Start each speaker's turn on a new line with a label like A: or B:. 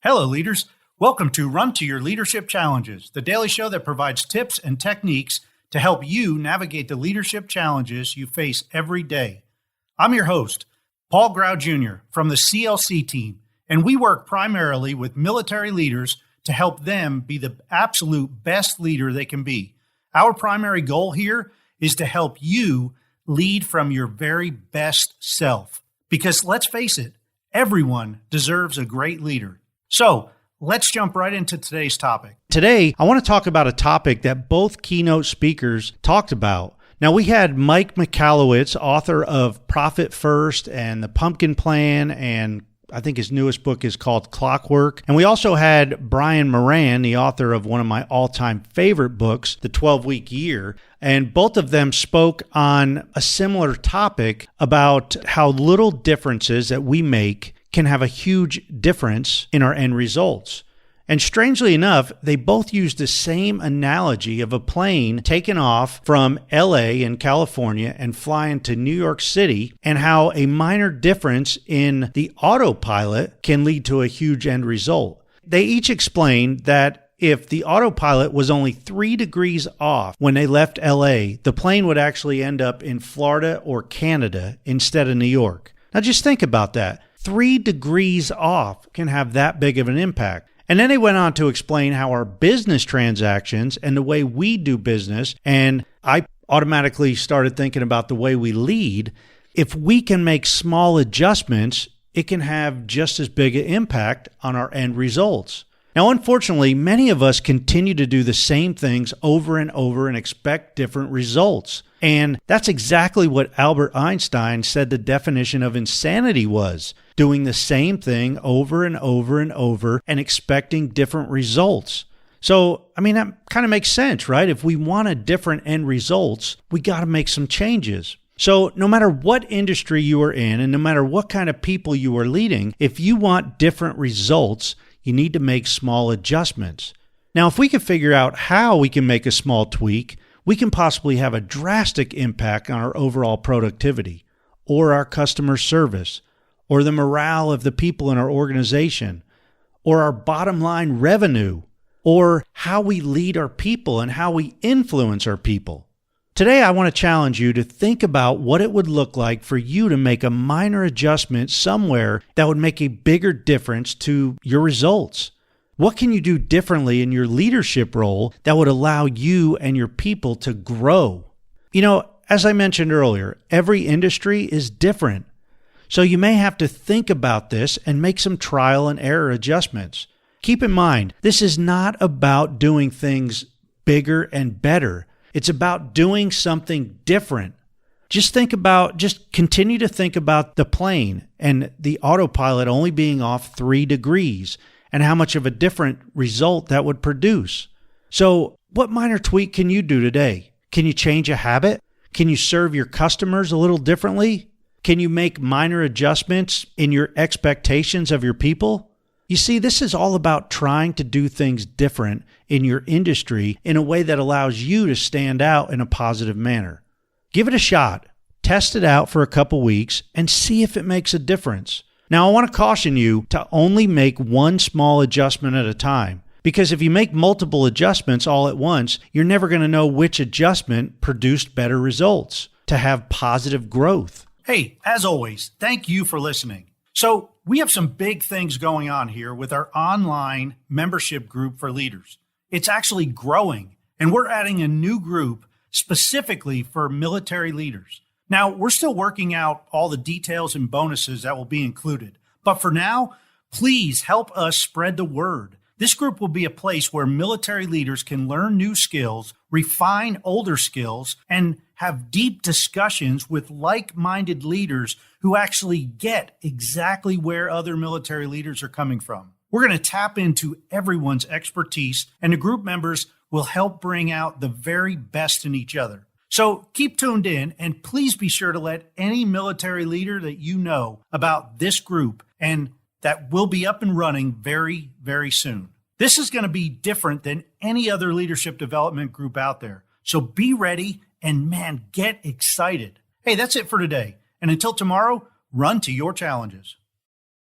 A: Hello, leaders. Welcome to Run to Your Leadership Challenges, the daily show that provides tips and techniques to help you navigate the leadership challenges you face every day. I'm your host, Paul Grau Jr. from the CLC Team, and we work primarily with military leaders to help them be the absolute best leader they can be. Our primary goal here is to help you lead from your very best self. Because let's face it, everyone deserves a great leader. So let's jump right into today's topic.
B: Today, I want to talk about a topic that both keynote speakers talked about. Now, we had Mike Michalowicz, author of Profit First and The Pumpkin Plan, and I think his newest book is called Clockwork. And we also had Brian Moran, the author of one of my all-time favorite books, The 12-Week Year. And both of them spoke on a similar topic about how little differences that we make can have a huge difference in our end results. And strangely enough, they both used the same analogy of a plane taking off from LA in California and flying to New York City, and how a minor difference in the autopilot can lead to a huge end result. They each explained that if the autopilot was only 3 degrees off when they left LA, the plane would actually end up in Florida or Canada instead of New York. Now just think about that. 3 degrees off can have that big of an impact. And then they went on to explain how our business transactions and the way we do business, and I automatically started thinking about the way we lead, if we can make small adjustments, it can have just as big an impact on our end results. Now, unfortunately, many of us continue to do the same things over and over and expect different results. And that's exactly what Albert Einstein said the definition of insanity was: doing the same thing over and over and over and expecting different results. So, that kind of makes sense, right? If we want a different end results, we got to make some changes. So no matter what industry you are in and no matter what kind of people you are leading, if you want different results, you need to make small adjustments. Now, if we can figure out how we can make a small tweak, we can possibly have a drastic impact on our overall productivity, or our customer service, or the morale of the people in our organization, or our bottom line revenue, or how we lead our people and how we influence our people. Today, I want to challenge you to think about what it would look like for you to make a minor adjustment somewhere that would make a bigger difference to your results. What can you do differently in your leadership role that would allow you and your people to grow? As I mentioned earlier, every industry is different. So you may have to think about this and make some trial and error adjustments. Keep in mind, this is not about doing things bigger and better. It's about doing something different. Just continue to think about the plane and the autopilot only being off 3 degrees and how much of a different result that would produce. So what minor tweak can you do today? Can you change a habit? Can you serve your customers a little differently? Can you make minor adjustments in your expectations of your people? You see, this is all about trying to do things different in your industry in a way that allows you to stand out in a positive manner. Give it a shot. Test it out for a couple weeks and see if it makes a difference. Now, I want to caution you to only make one small adjustment at a time, because if you make multiple adjustments all at once, you're never going to know which adjustment produced better results to have positive growth.
A: Hey, as always, thank you for listening. So we have some big things going on here with our online membership group for leaders. It's actually growing, and we're adding a new group specifically for military leaders. Now, we're still working out all the details and bonuses that will be included. But for now, please help us spread the word. This group will be a place where military leaders can learn new skills, refine older skills, and have deep discussions with like-minded leaders who actually get exactly where other military leaders are coming from. We're going to tap into everyone's expertise, and the group members will help bring out the very best in each other. So keep tuned in, and please be sure to let any military leader that you know about this group, and that will be up and running very, very soon. This is going to be different than any other leadership development group out there. So be ready and, get excited. Hey, that's it for today. And until tomorrow, run to your challenges.